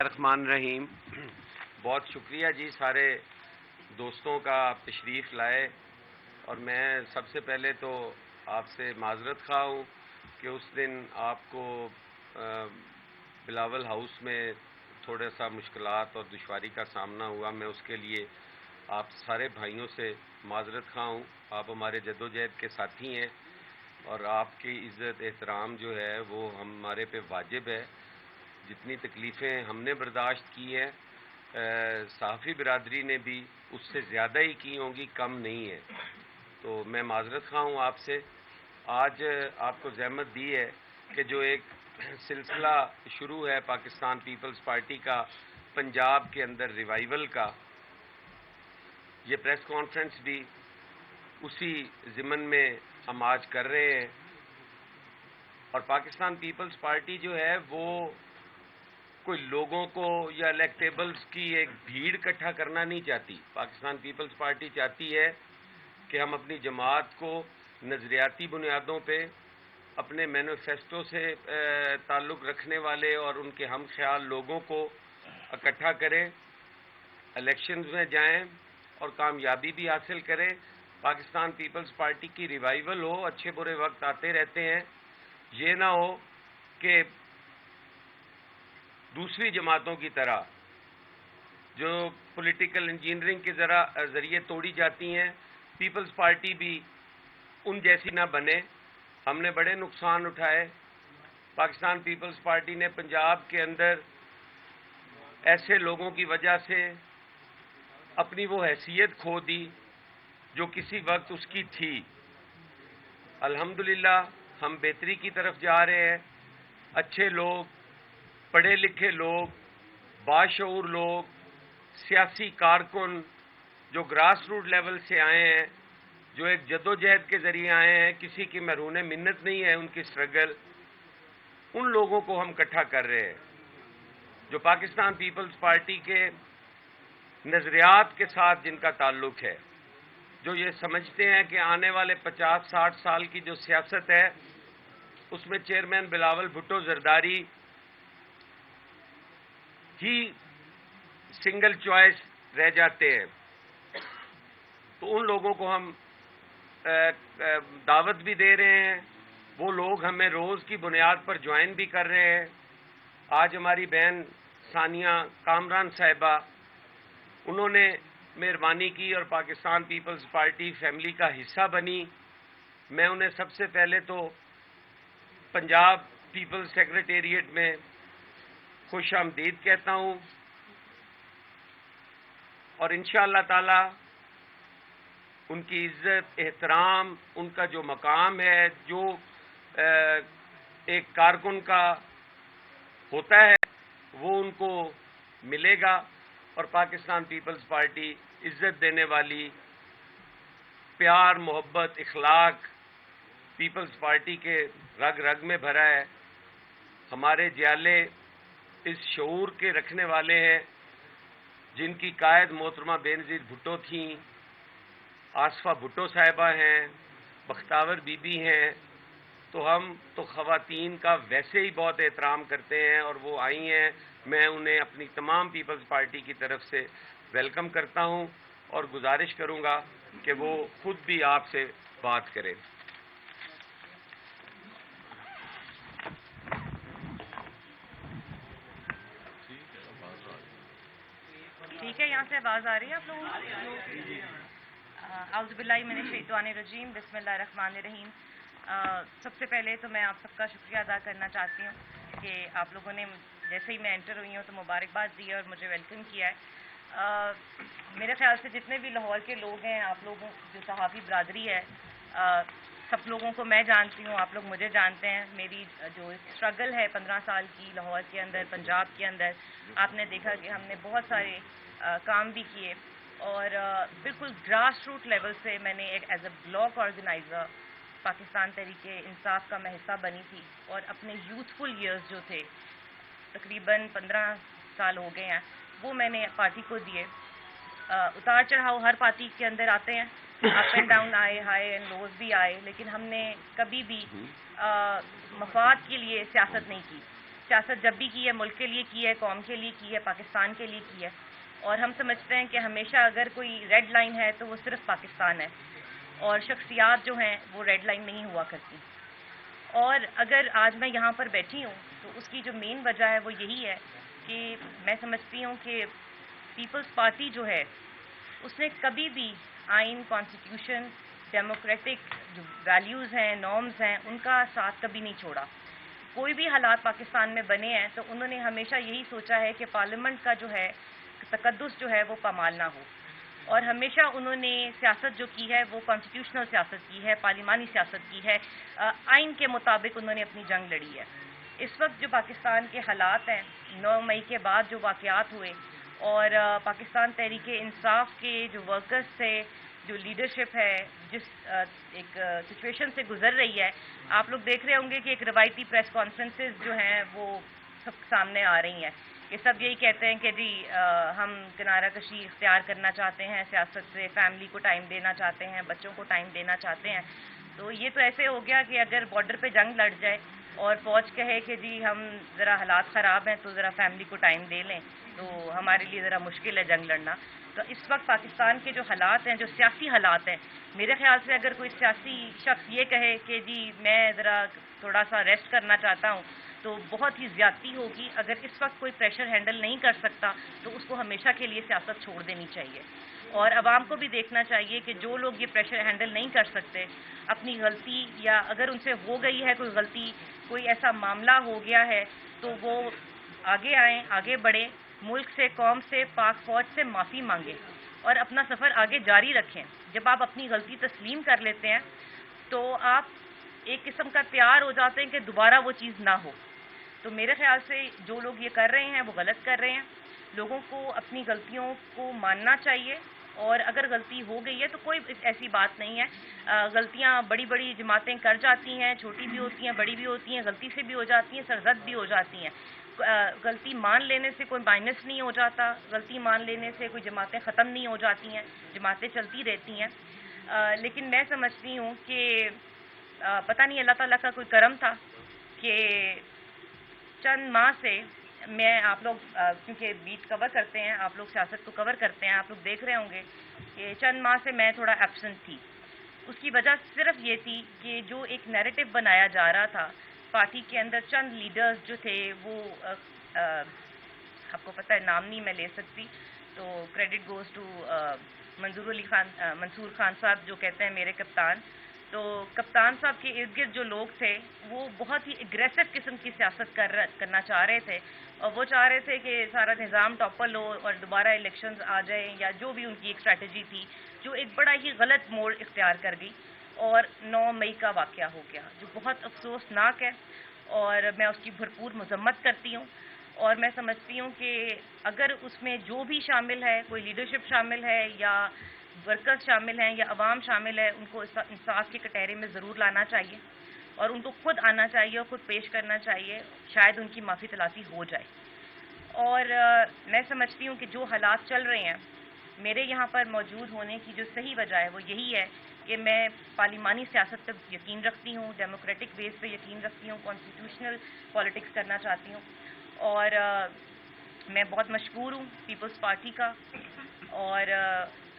الرحمن الرحیم. بہت شکریہ جی سارے دوستوں کا آپ تشریف لائے، اور میں سب سے پہلے تو آپ سے معذرت خواہ ہوں کہ اس دن آپ کو بلاول ہاؤس میں تھوڑا سا مشکلات اور دشواری کا سامنا ہوا. میں اس کے لیے آپ سارے بھائیوں سے معذرت خواہ ہوں. آپ ہمارے جدوجہد کے ساتھی ہیں، اور آپ کی عزت احترام جو ہے وہ ہمارے پہ واجب ہے. جتنی تکلیفیں ہم نے برداشت کی ہیں، صحافی برادری نے بھی اس سے زیادہ ہی کی ہوں گی، کم نہیں ہے. تو میں معذرت خواہ ہوں آپ سے. آج آپ کو زحمت دی ہے کہ جو ایک سلسلہ شروع ہے پاکستان پیپلز پارٹی کا پنجاب کے اندر ریوائیول کا، یہ پریس کانفرنس بھی اسی ضمن میں ہم آج کر رہے ہیں. اور پاکستان پیپلز پارٹی جو ہے وہ کوئی لوگوں کو یا الیکٹیبلز کی ایک بھیڑ اکٹھا کرنا نہیں چاہتی. پاکستان پیپلز پارٹی چاہتی ہے کہ ہم اپنی جماعت کو نظریاتی بنیادوں پہ اپنے مینیفیسٹو سے تعلق رکھنے والے اور ان کے ہم خیال لوگوں کو اکٹھا کریں، الیکشنز میں جائیں اور کامیابی بھی حاصل کریں. پاکستان پیپلز پارٹی کی ریوائیول ہو. اچھے برے وقت آتے رہتے ہیں. یہ نہ ہو کہ دوسری جماعتوں کی طرح جو پولیٹیکل انجینئرنگ کے ذریعے توڑی جاتی ہیں، پیپلز پارٹی بھی ان جیسی نہ بنے. ہم نے بڑے نقصان اٹھائے. پاکستان پیپلز پارٹی نے پنجاب کے اندر ایسے لوگوں کی وجہ سے اپنی وہ حیثیت کھو دی جو کسی وقت اس کی تھی. الحمدللہ ہم بہتری کی طرف جا رہے ہیں. اچھے لوگ، پڑھے لکھے لوگ، باشعور لوگ، سیاسی کارکن جو گراس روٹ لیول سے آئے ہیں، جو ایک جدوجہد کے ذریعے آئے ہیں، کسی کی مرہون منت نہیں ہے ان کی سٹرگل، ان لوگوں کو ہم اکٹھا کر رہے ہیں جو پاکستان پیپلز پارٹی کے نظریات کے ساتھ جن کا تعلق ہے، جو یہ سمجھتے ہیں کہ آنے والے 50-60 سال کی جو سیاست ہے اس میں چیئرمین بلاول بھٹو زرداری ہی سنگل چوائس رہ جاتے ہیں. تو ان لوگوں کو ہم دعوت بھی دے رہے ہیں. وہ لوگ ہمیں روز کی بنیاد پر جوائن بھی کر رہے ہیں. آج ہماری بہن ثانیہ کامران صاحبہ، انہوں نے مہربانی کی اور پاکستان پیپلز پارٹی فیملی کا حصہ بنی. میں انہیں سب سے پہلے تو پنجاب پیپلز سیکریٹریٹ میں خوش آمدید کہتا ہوں، اور انشاءاللہ تعالی ان کی عزت احترام، ان کا جو مقام ہے، جو ایک کارکن کا ہوتا ہے، وہ ان کو ملے گا. اور پاکستان پیپلز پارٹی عزت دینے والی، پیار محبت اخلاق پیپلز پارٹی کے رگ رگ میں بھرا ہے. ہمارے جیالے اس شعور کے رکھنے والے ہیں جن کی قائد محترمہ بے نظیر بھٹو تھیں، آصفہ بھٹو صاحبہ ہیں، بختاور بی بی ہیں. تو ہم تو خواتین کا ویسے ہی بہت احترام کرتے ہیں، اور وہ آئی ہیں. میں انہیں اپنی تمام پیپلز پارٹی کی طرف سے ویلکم کرتا ہوں اور گزارش کروں گا کہ وہ خود بھی آپ سے بات کریں. ٹھیک ہے، یہاں سے آواز آ رہی ہے آپ لوگوں کو؟ اعوذ باللہ من الشیطان الرجیم، بسم اللہ الرحمن الرحیم. سب سے پہلے تو میں آپ سب کا شکریہ ادا کرنا چاہتی ہوں کہ آپ لوگوں نے جیسے ہی میں انٹر ہوئی ہوں تو مبارکباد دی ہے اور مجھے ویلکم کیا ہے. میرے خیال سے جتنے بھی لاہور کے لوگ ہیں، آپ لوگوں جو صحافی برادری ہے، سب لوگوں کو میں جانتی ہوں، آپ لوگ مجھے جانتے ہیں. میری جو اسٹرگل ہے 15 سال کی لاہور کے اندر، پنجاب کے اندر، آپ نے دیکھا کہ ہم نے بہت سارے کام بھی کیے، اور بالکل گراس روٹ لیول سے میں نے ایک as a block organiser Pakistan Tehreek Insaf کا میں حصہ بنی تھی. اور اپنے یوتھفل ایئرز جو تھے، تقریباً 15 سال ہو گئے ہیں، وہ میں نے پارٹی کو دیے. اتار چڑھاؤ ہر پارٹی کے اندر آتے ہیں، اپ اینڈ ڈاؤن آئے، ہائی اینڈ لوز بھی آئے، لیکن ہم نے کبھی بھی مفاد کے لیے سیاست نہیں کی. سیاست جب بھی کی ہے ملک کے لیے کی ہے, قوم کے لیے کی ہے, پاکستان کے لیے کی ہے, اور ہم سمجھتے ہیں کہ ہمیشہ اگر کوئی ریڈ لائن ہے تو وہ صرف پاکستان ہے, اور شخصیات جو ہیں وہ ریڈ لائن نہیں ہوا کرتی. اور اگر آج میں یہاں پر بیٹھی ہوں تو اس کی جو مین وجہ ہے وہ یہی ہے کہ میں سمجھتی ہوں کہ پیپلز پارٹی جو ہے اس نے کبھی بھی آئین, کانسٹیٹیوشن, ڈیموکریٹک جو ویلیوز ہیں, نارمز ہیں, ان کا ساتھ کبھی نہیں چھوڑا. کوئی بھی حالات پاکستان میں بنے ہیں تو انہوں نے ہمیشہ یہی سوچا ہے کہ پارلیمنٹ کا جو ہے تقدس جو ہے وہ پامال نہ ہو, اور ہمیشہ انہوں نے سیاست جو کی ہے وہ کانسٹیٹیوشنل سیاست کی ہے, پارلیمانی سیاست کی ہے, آئین کے مطابق انہوں نے اپنی جنگ لڑی ہے. اس وقت جو پاکستان کے حالات ہیں, 9 مئی کے بعد جو واقعات ہوئے, اور پاکستان تحریک انصاف کے جو ورکرز تھے, جو لیڈرشپ ہے جس ایک سچویشن سے گزر رہی ہے, آپ لوگ دیکھ رہے ہوں گے کہ ایک روایتی پریس کانفرنسز جو ہیں وہ سب سامنے آ رہی ہیں. یہ سب یہی کہتے ہیں کہ جی ہم کنارہ کشی اختیار کرنا چاہتے ہیں سیاست سے, فیملی کو ٹائم دینا چاہتے ہیں, بچوں کو ٹائم دینا چاہتے ہیں. تو یہ تو ایسے ہو گیا کہ اگر بارڈر پہ جنگ لڑ جائے اور فوج کہے کہ جی ہم ذرا حالات خراب ہیں تو ذرا فیملی کو ٹائم دے لیں, تو ہمارے لیے ذرا مشکل ہے جنگ لڑنا. تو اس وقت پاکستان کے جو حالات ہیں, جو سیاسی حالات ہیں, میرے خیال سے اگر کوئی سیاسی شخص یہ کہے کہ جی میں ذرا تھوڑا سا ریسٹ کرنا چاہتا ہوں تو بہت ہی زیادتی ہوگی. اگر اس وقت کوئی پریشر ہینڈل نہیں کر سکتا تو اس کو ہمیشہ کے لیے سیاست چھوڑ دینی چاہیے, اور عوام کو بھی دیکھنا چاہیے کہ جو لوگ یہ پریشر ہینڈل نہیں کر سکتے, اپنی غلطی یا اگر ان سے ہو گئی ہے کوئی غلطی, کوئی ایسا معاملہ ہو گیا ہے, تو وہ آگے آئیں, آگے بڑھیں, ملک سے, قوم سے, پاک فوج سے معافی مانگیں اور اپنا سفر آگے جاری رکھیں. جب آپ اپنی غلطی تسلیم کر لیتے ہیں تو آپ ایک قسم کا تیار ہو جاتے ہیں کہ دوبارہ وہ چیز نہ ہو. تو میرے خیال سے جو لوگ یہ کر رہے ہیں وہ غلط کر رہے ہیں. لوگوں کو اپنی غلطیوں کو ماننا چاہیے, اور اگر غلطی ہو گئی ہے تو کوئی ایسی بات نہیں ہے. غلطیاں بڑی بڑی جماعتیں کر جاتی ہیں, چھوٹی بھی ہوتی ہیں, بڑی بھی ہوتی ہیں, غلطی سے بھی ہو جاتی ہیں, سرزد بھی ہو جاتی ہیں. غلطی مان لینے سے کوئی مائنس نہیں ہو جاتا, غلطی مان لینے سے کوئی جماعتیں ختم نہیں ہو جاتی ہیں, جماعتیں چلتی رہتی ہیں. لیکن میں سمجھتی ہوں کہ پتہ نہیں اللہ تعالیٰ کا کوئی کرم تھا کہ چند ماہ سے میں, آپ لوگ کیونکہ بیٹ کور کرتے ہیں, آپ لوگ سیاست کو کور کرتے ہیں, آپ لوگ دیکھ رہے ہوں گے کہ چند ماہ سے میں تھوڑا ایبسنٹ تھی. اس کی وجہ صرف یہ تھی کہ جو ایک نیریٹو بنایا جا رہا تھا پارٹی کے اندر, چند لیڈرز جو تھے وہ آپ کو پتہ ہے نام نہیں میں لے سکتی, تو credit goes to Mansoor Khan صاحب جو کہتے ہیں میرے کپتان. تو کپتان صاحب کے ارد گرد جو لوگ تھے وہ بہت ہی اگریسو قسم کی سیاست کرنا چاہ رہے تھے, اور وہ چاہ رہے تھے کہ سارا نظام ٹاپل ہو اور دوبارہ الیکشنز آ جائیں, یا جو بھی ان کی ایک اسٹریٹجی تھی جو ایک بڑا ہی غلط موڑ اختیار کر گئی, اور 9 مئی کا واقعہ ہو گیا جو بہت افسوسناک ہے, اور میں اس کی بھرپور مذمت کرتی ہوں. اور میں سمجھتی ہوں کہ اگر اس میں جو بھی شامل ہے, کوئی لیڈرشپ شامل ہے یا ورکرز شامل ہیں یا عوام شامل ہے, ان کو انصاف کے کٹہرے میں ضرور لانا چاہیے, اور ان کو خود آنا چاہیے اور خود پیش کرنا چاہیے, شاید ان کی معافی تلافی ہو جائے. اور میں سمجھتی ہوں کہ جو حالات چل رہے ہیں, میرے یہاں پر موجود ہونے کی جو صحیح وجہ ہے وہ یہی ہے کہ میں پارلیمانی سیاست پہ یقین رکھتی ہوں, ڈیموکریٹک بیس پہ یقین رکھتی ہوں, کانسٹیٹیوشنل پالیٹکس کرنا چاہتی ہوں. اور میں بہت مشکور ہوں پیپلز پارٹی کا اور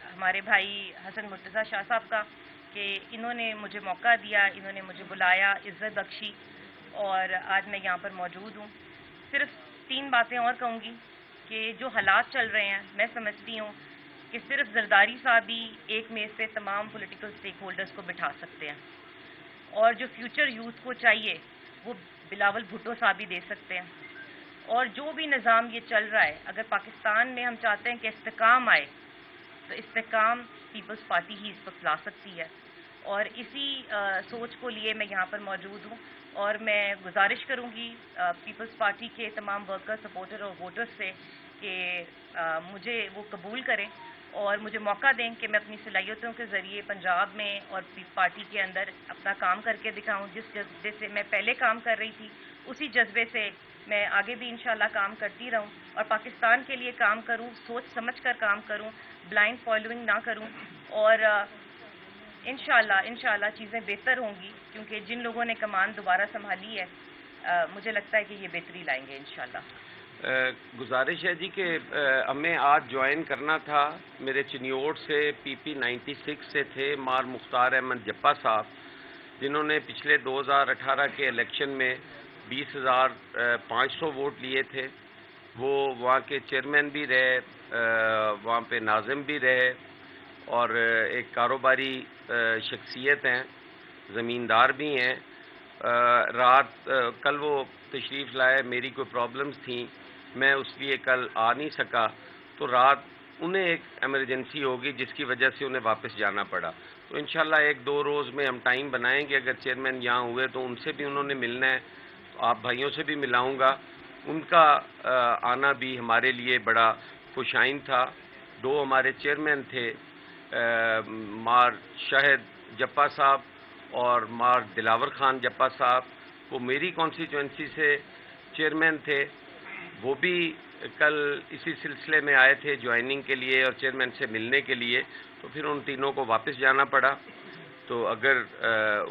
ہمارے بھائی حسن مرتضیٰ شاہ صاحب کا کہ انہوں نے مجھے موقع دیا, انہوں نے مجھے بلایا, عزت بخشی, اور آج میں یہاں پر موجود ہوں. صرف 3 باتیں اور کہوں گی کہ جو حالات چل رہے ہیں, میں سمجھتی ہوں کہ صرف زرداری صاحب ہی ایک میز پہ تمام پولیٹیکل سٹیک ہولڈرز کو بٹھا سکتے ہیں, اور جو فیوچر یوتھ کو چاہیے وہ بلاول بھٹو صاحب ہی دے سکتے ہیں. اور جو بھی نظام یہ چل رہا ہے, اگر پاکستان میں ہم چاہتے ہیں کہ استحکام آئے تو استحکام پیپلز پارٹی ہی اس وقت لا سکتی ہے, اور اسی سوچ کو لیے میں یہاں پر موجود ہوں. اور میں گزارش کروں گی پیپلز پارٹی کے تمام ورکر, سپورٹر اور ووٹرز سے کہ مجھے وہ قبول کریں اور مجھے موقع دیں کہ میں اپنی صلاحیتوں کے ذریعے پنجاب میں اور پارٹی کے اندر اپنا کام کر کے دکھاؤں. جس جذبے سے میں پہلے کام کر رہی تھی اسی جذبے سے میں آگے بھی انشاءاللہ کام کرتی رہوں, اور پاکستان کے لیے کام کروں, سوچ سمجھ کر کام کروں, بلائنڈ فالوئنگ نہ کروں. اور انشاءاللہ چیزیں بہتر ہوں گی, کیونکہ جن لوگوں نے کمان دوبارہ سنبھالی ہے مجھے لگتا ہے کہ یہ بہتری لائیں گے انشاءاللہ. گزارش ہے جی کہ ہمیں آج جوائن کرنا تھا. میرے چنیوٹ سے PP 96 سے تھے مار مختار احمد جپا صاحب، جنہوں نے پچھلے 2018 کے الیکشن میں 20,500 ووٹ لیے تھے. وہ وہاں کے چیئرمین بھی رہے، وہاں پہ ناظم بھی رہے، اور ایک کاروباری شخصیت ہیں، زمیندار بھی ہیں. کل وہ تشریف لائے، میری کوئی پرابلمز تھیں، میں اس لیے کل آ نہیں سکا، تو رات انہیں ایک ایمرجنسی ہوگی جس کی وجہ سے انہیں واپس جانا پڑا. تو انشاءاللہ 1-2 روز میں ہم ٹائم بنائیں گے. اگر چیئرمین یہاں ہوئے تو ان سے بھی انہوں نے ملنا ہے، تو آپ بھائیوں سے بھی ملاؤں گا. ان کا آنا بھی ہمارے لیے بڑا خوشائن تھا. 2 ہمارے چیئرمین تھے، مار شاہد جپا صاحب اور مار دلاور خان جپا صاحب، وہ میری کانسٹیچوئنسی سے چیئرمین تھے. وہ بھی کل اسی سلسلے میں آئے تھے جوائننگ کے لیے اور چیئرمین سے ملنے کے لیے، تو پھر ان تینوں کو واپس جانا پڑا. تو اگر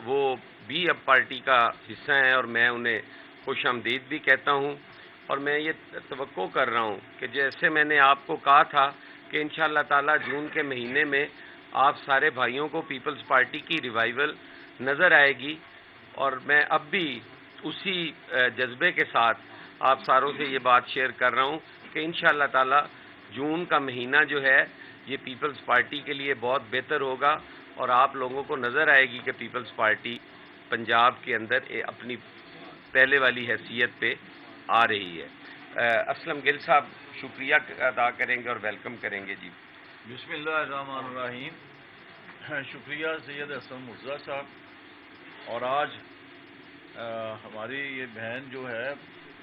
وہ بھی اب پارٹی کا حصہ ہیں، اور میں انہیں خوش آمدید بھی کہتا ہوں. اور میں یہ توقع کر رہا ہوں کہ جیسے میں نے آپ کو کہا تھا کہ انشاءاللہ تعالی جون کے مہینے میں آپ سارے بھائیوں کو پیپلز پارٹی کی ریوائیول نظر آئے گی، اور میں اب بھی اسی جذبے کے ساتھ آپ ساروں سے یہ بات شیئر کر رہا ہوں کہ انشاءاللہ تعالی جون کا مہینہ جو ہے یہ پیپلز پارٹی کے لیے بہت بہتر ہوگا، اور آپ لوگوں کو نظر آئے گی کہ پیپلز پارٹی پنجاب کے اندر اپنی پہلے والی حیثیت پہ آ رہی ہے. اسلم گل صاحب شکریہ ادا کریں گے اور ویلکم کریں گے. جی بسم اللہ الرحمن الرحیم. شکریہ سید اسلم مرزا صاحب. اور آج ہماری یہ بہن جو ہے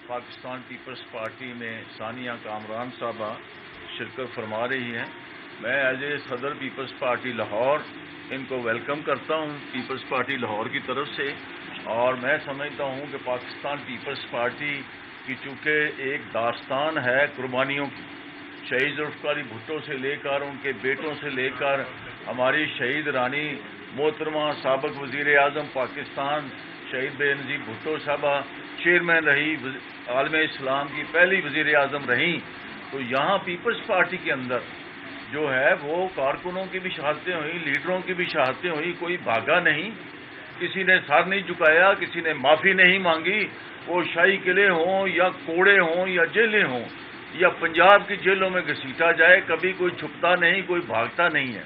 پاکستان پیپلز پارٹی میں ثانیہ کامران صاحبہ شرکت فرما رہی ہیں. میں ایز اے صدر پیپلز پارٹی لاہور ان کو ویلکم کرتا ہوں پیپلز پارٹی لاہور کی طرف سے. اور میں سمجھتا ہوں کہ پاکستان پیپلز پارٹی کی چونکہ ایک داستان ہے قربانیوں کی، شہید ذوالفقار بھٹو سے لے کر ان کے بیٹوں سے لے کر ہماری شہید رانی محترمہ سابق وزیر اعظم پاکستان شہید بے نظیر بھٹو صاحبہ چیئرمین رہی، عالم اسلام کی پہلی وزیر اعظم رہیں. تو یہاں پیپلز پارٹی کے اندر جو ہے وہ کارکنوں کی بھی شہادتیں ہوئیں، لیڈروں کی بھی شہادتیں ہوئیں. کوئی بھاگا نہیں، کسی نے سر نہیں جھکایا، کسی نے معافی نہیں مانگی. وہ شاہی قلعے ہوں یا کوڑے ہوں یا جیلیں ہوں یا پنجاب کی جیلوں میں گھسیٹا جائے، کبھی کوئی چھپتا نہیں، کوئی بھاگتا نہیں ہے.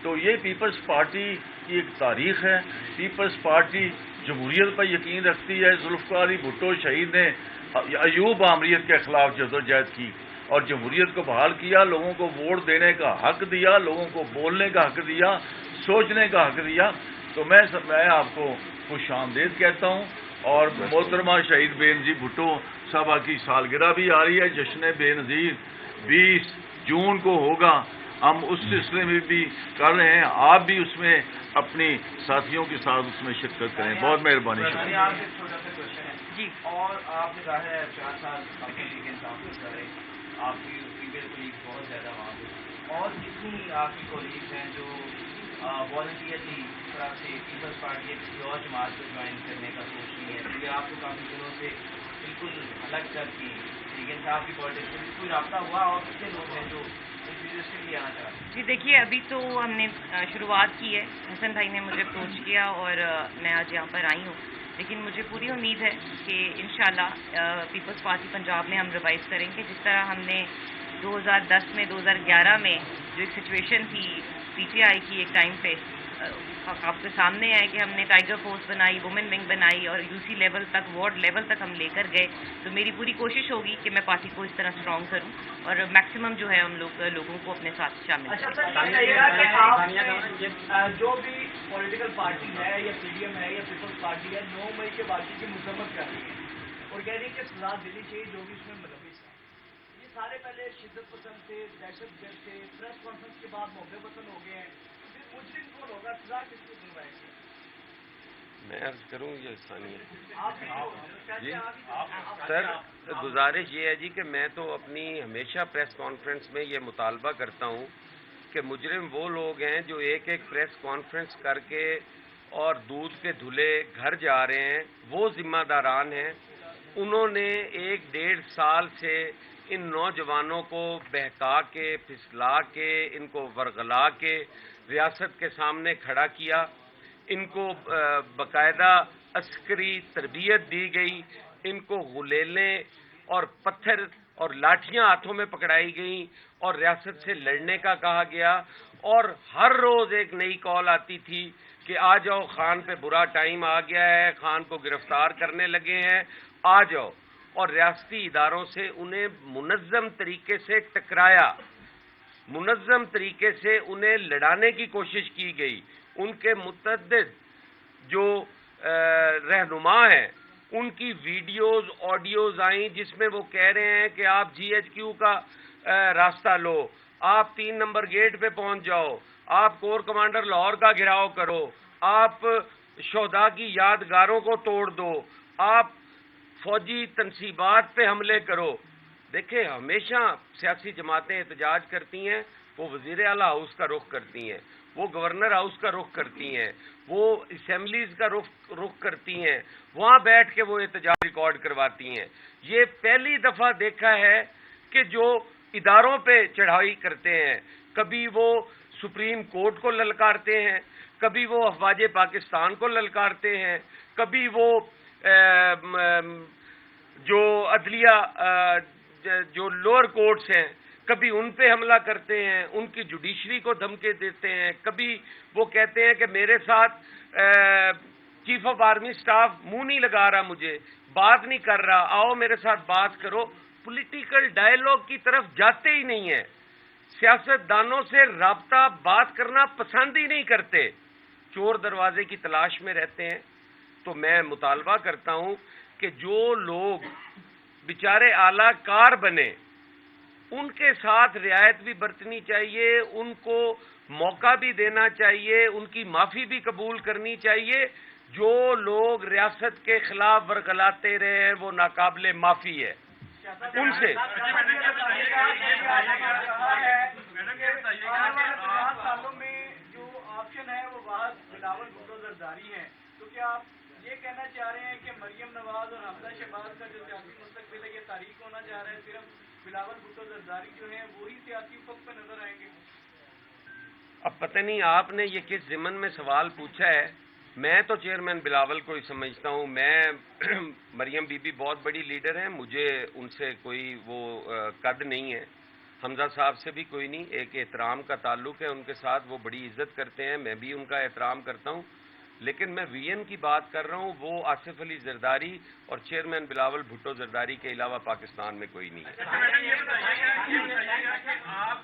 تو یہ پیپلز پارٹی کی ایک تاریخ ہے. پیپلز پارٹی جمہوریت پر یقین رکھتی ہے. ذوالفقار بھٹو شہید نے ایوب آمریت کے خلاف جدوجہد کی اور جمہوریت کو بحال کیا، لوگوں کو ووٹ دینے کا حق دیا، لوگوں کو بولنے کا حق دیا، سوچنے کا حق دیا. تو میں آپ کو خوش آمدید کہتا ہوں. اور محترمہ شہید بے نظیر بھٹو صاحبہ کی سالگرہ بھی آ رہی ہے. جشن بے نظیر 20 جون کو ہوگا، ہم اس سلسلے میں بھی کر رہے ہیں. آپ بھی اس میں اپنی ساتھیوں کے ساتھ اس میں شرکت کریں. بہت مہربانی. جی. اور آپ نے کہا ہے 4 سال اپنے لیے انتخاب کرے، آپ کی فیمیل کولیگ بہت زیادہ وہاں پہ، اور کتنی آپ کی کولیگز ہیں جو والنٹیئرلی طرح سے پیپلز پارٹی یا کسی اور جماعت کو جوائن کرنے کا سوچ رہی ہے؟ کیونکہ آپ کو کافی دنوں سے بالکل الگ کر کی لیکن صاحب کی پالیٹکس سے کوئی رابطہ ہوا، اور کتنے لوگ ہیں جو انٹرسٹڈلی آنا چاہتے ہیں؟ جی دیکھیے، ابھی تو ہم نے شروعات کی ہے. حسن بھائی نے مجھے اپروچ کیا اور میں آج یہاں پر آئی ہوں. لیکن مجھے پوری امید ہے کہ انشاءاللہ پیپلز پارٹی پنجاب میں ہم ریوائیو کریں گے، جس طرح ہم نے 2010 میں 2011 میں جو ایک سچویشن تھی PTI کی ایک ٹائم پہ آپ کے سامنے ہے کہ ہم نے ٹائیگر فورس بنائی، وومن ونگ بنائی اور UC لیول تک، وارڈ لیول تک ہم لے کر گئے. تو میری پوری کوشش ہوگی کہ میں پارٹی کو اس طرح اسٹرانگ کروں اور میکسیمم جو ہے ہم لوگوں کو اپنے ساتھ شامل کریں. جو بھی پولیٹیکل پارٹی ہے یا PDM ہے یا پیپلز پارٹی ہے 9 مئی کے واقعے کی مذمت کر رہی ہے اور کہہ رہی ہے کہ سزا دینی چاہیے جو بھی اس میں ملوث ہے. یہ سارے پہلے شدت پسند تھے، دہشت گرد تھے، پریس کانفرنس کے بعد محب وطن ہو گئے ہیں. مجرم کون ہوگا؟ سزا کس کو دلوائے گی؟ میں عرض کروں یہ ثانیہ جی سر، گزارش یہ ہے جی کہ میں تو اپنی ہمیشہ پریس کانفرنس میں یہ مطالبہ کرتا ہوں کہ مجرم وہ لوگ ہیں جو ایک پریس کانفرنس کر کے اور دودھ کے دھلے گھر جا رہے ہیں، وہ ذمہ داران ہیں. انہوں نے 1-1.5 سال سے ان نوجوانوں کو بہکا کے پھسلا کے ان کو ورغلا کے ریاست کے سامنے کھڑا کیا. ان کو باقاعدہ عسکری تربیت دی گئی. ان کو غلیلیں اور پتھر اور لاٹھیاں ہاتھوں میں پکڑائی گئیں اور ریاست سے لڑنے کا کہا گیا. اور ہر روز ایک نئی کال آتی تھی کہ آ جاؤ، خان پہ برا ٹائم آ گیا ہے، خان کو گرفتار کرنے لگے ہیں، آ جاؤ. اور ریاستی اداروں سے انہیں منظم طریقے سے ٹکرایا، منظم طریقے سے انہیں لڑانے کی کوشش کی گئی. ان کے متعدد جو رہنما ہیں ان کی ویڈیوز آڈیوز آئیں جس میں وہ کہہ رہے ہیں کہ آپ جی ایچ کیو کا راستہ لو، آپ 3 نمبر گیٹ پہ پہنچ جاؤ، آپ کور کمانڈر لاہور کا گھراؤ کرو، آپ شہداء کی یادگاروں کو توڑ دو، آپ فوجی تنصیبات پہ حملے کرو. دیکھیں، ہمیشہ سیاسی جماعتیں احتجاج کرتی ہیں، وہ وزیر اعلیٰ ہاؤس کا رخ کرتی ہیں، وہ گورنر ہاؤس کا رخ کرتی ہیں، وہ اسمبلیز کا رخ کرتی ہیں، وہاں بیٹھ کے وہ احتجاج ریکارڈ کرواتی ہیں. یہ پہلی دفعہ دیکھا ہے کہ جو اداروں پہ چڑھائی کرتے ہیں، کبھی وہ سپریم کورٹ کو للکارتے ہیں، کبھی وہ افواج پاکستان کو للکارتے ہیں، کبھی وہ جو عدلیہ جو لوور کورٹس ہیں کبھی ان پہ حملہ کرتے ہیں، ان کی جوڈیشری کو دھمکے دیتے ہیں، کبھی وہ کہتے ہیں کہ میرے ساتھ چیف آف آرمی سٹاف منہ نہیں لگا رہا، مجھے بات نہیں کر رہا، آؤ میرے ساتھ بات کرو. پولیٹیکل ڈائیلاگ کی طرف جاتے ہی نہیں ہیں، سیاست دانوں سے رابطہ بات کرنا پسند ہی نہیں کرتے، چور دروازے کی تلاش میں رہتے ہیں. تو میں مطالبہ کرتا ہوں کہ جو لوگ بیچارے اعلی کار بنے ان کے ساتھ رعایت بھی برتنی چاہیے، ان کو موقع بھی دینا چاہیے، ان کی معافی بھی قبول کرنی چاہیے. جو لوگ ریاست کے خلاف ورغلاتے رہے ہیں وہ ناقابل معافی ہے. ان سے سالوں میں جو آپشن ہے وہ بعض بلاول بھٹو زرداری ہیں، تو کیا آپ یہ کہنا چاہ رہے ہیں کہ مریم نواز اور حمزہ شہباز کا جو سیاسی مستقبل ہے یہ تاریخ ہونا جا رہا ہے، صرف بلاول بھٹو زرداری جو ہیں وہی سیاسی افق پہ نظر آئیں گے؟ اب پتہ نہیں آپ نے یہ کس ضمن میں سوال پوچھا ہے. میں تو چیئرمین بلاول کو ہی سمجھتا ہوں. میں مریم بی بی بہت بڑی لیڈر ہیں، مجھے ان سے کوئی وہ قد نہیں ہے، حمزہ صاحب سے بھی کوئی نہیں. ایک احترام کا تعلق ہے ان کے ساتھ، وہ بڑی عزت کرتے ہیں، میں بھی ان کا احترام کرتا ہوں. لیکن میں وی این کی بات کر رہا ہوں، وہ آصف علی زرداری اور چیئرمین بلاول بھٹو زرداری کے علاوہ پاکستان میں کوئی نہیں ہے. آپ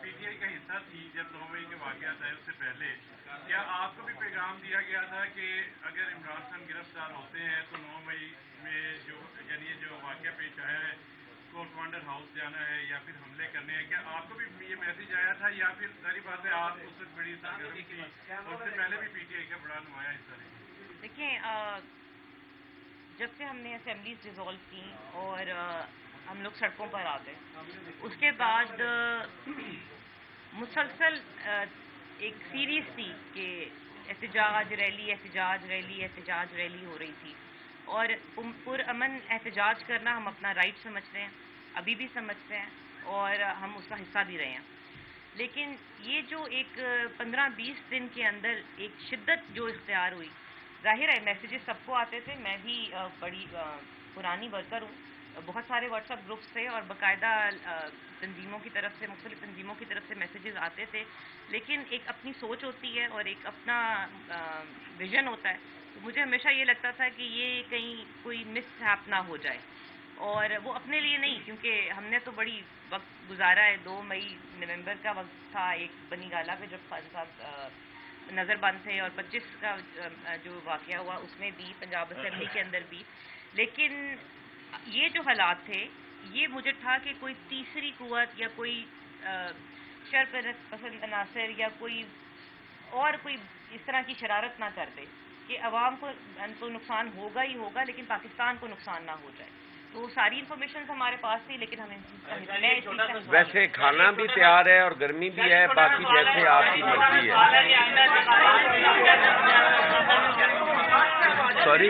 پی ٹی آئی کا حصہ تھی جب 9 مئی کے واقعات آئے، اس سے پہلے کیا آپ کو بھی پیغام دیا گیا تھا کہ اگر عمران خان گرفتار ہوتے ہیں تو 9 مئی میں جو واقعہ پیش آیا ہے کور کمانڈر ہاؤس جانا ہے یا پھر حملے کرنے ہیں، کیا آپ کو بھی یہ میسج آیا تھا یا پھر ظاہری بات ہے آپ اس وقت بڑی سرگرمی تھی اور اس سے پہلے بھی پی ٹی آئی کا بڑا نمایاں حصہ رہی؟ دیکھیں، جب سے ہم نے اسمبلیز ڈیزالو کی اور ہم لوگ سڑکوں پر آ گئے، اس کے بعد مسلسل ایک سیریز تھی کہ احتجاج ریلی احتجاج ریلی احتجاج ریلی ہو رہی تھی. اور پرامن احتجاج کرنا ہم اپنا رائٹ سمجھتے ہیں، ابھی بھی سمجھتے ہیں، اور ہم اس کا حصہ بھی رہے ہیں. لیکن یہ جو ایک 15-20 دن کے اندر ایک شدت جو اختیار ہوئی، ظاہر ہے میسیجز سب کو آتے تھے. میں بھی بڑی پرانی ورکر ہوں، بہت سارے واٹس ایپ گروپس تھے اور باقاعدہ تنظیموں کی طرف سے، مختلف تنظیموں کی طرف سے میسیجز آتے تھے. لیکن ایک اپنی سوچ ہوتی ہے اور ایک اپنا ویژن ہوتا ہے. تو مجھے ہمیشہ یہ لگتا تھا کہ یہ کہیں کوئی مس ہیپ نہ ہو جائے، اور وہ اپنے لیے نہیں، کیونکہ ہم نے تو بڑی وقت گزارا ہے. 2 مئی نومبر کا وقت تھا، ایک بنی گالا پہ جب خان صاحب نظر بند تھے، اور 25 کا جو واقعہ ہوا اس میں بھی، پنجاب اسمبلی کے اندر بھی. لیکن یہ جو حالات تھے، یہ مجھے تھا کہ کوئی تیسری قوت یا کوئی شر پسند عناصر یا کوئی اس طرح کی شرارت نہ کر دے کہ عوام کو تو نقصان ہوگا ہی ہوگا، لیکن پاکستان کو نقصان نہ ہو جائے. تو وہ ساری انفارمیشن ہمارے پاس تھی، لیکن ہمیں ویسے کھانا بھی تیار ہے اور گرمی بھی ہے، باقی جیسے آپ کی مرضی ہے. سوری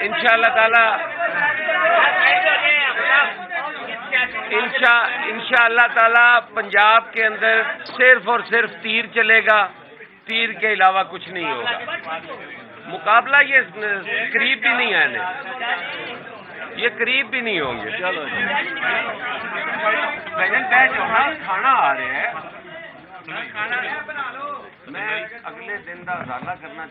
انشاءاللہ تعالی انشاءاللہ تعالی پنجاب کے اندر صرف اور صرف تیر چلے گا، تیر کے علاوہ کچھ نہیں ہوگا. مقابلہ یہ قریب بھی نہیں ہے، یہ قریب بھی نہیں ہوں گے. چلو کھانا آ رہے ہیں، میں اگلے دن کا ازالہ کرنا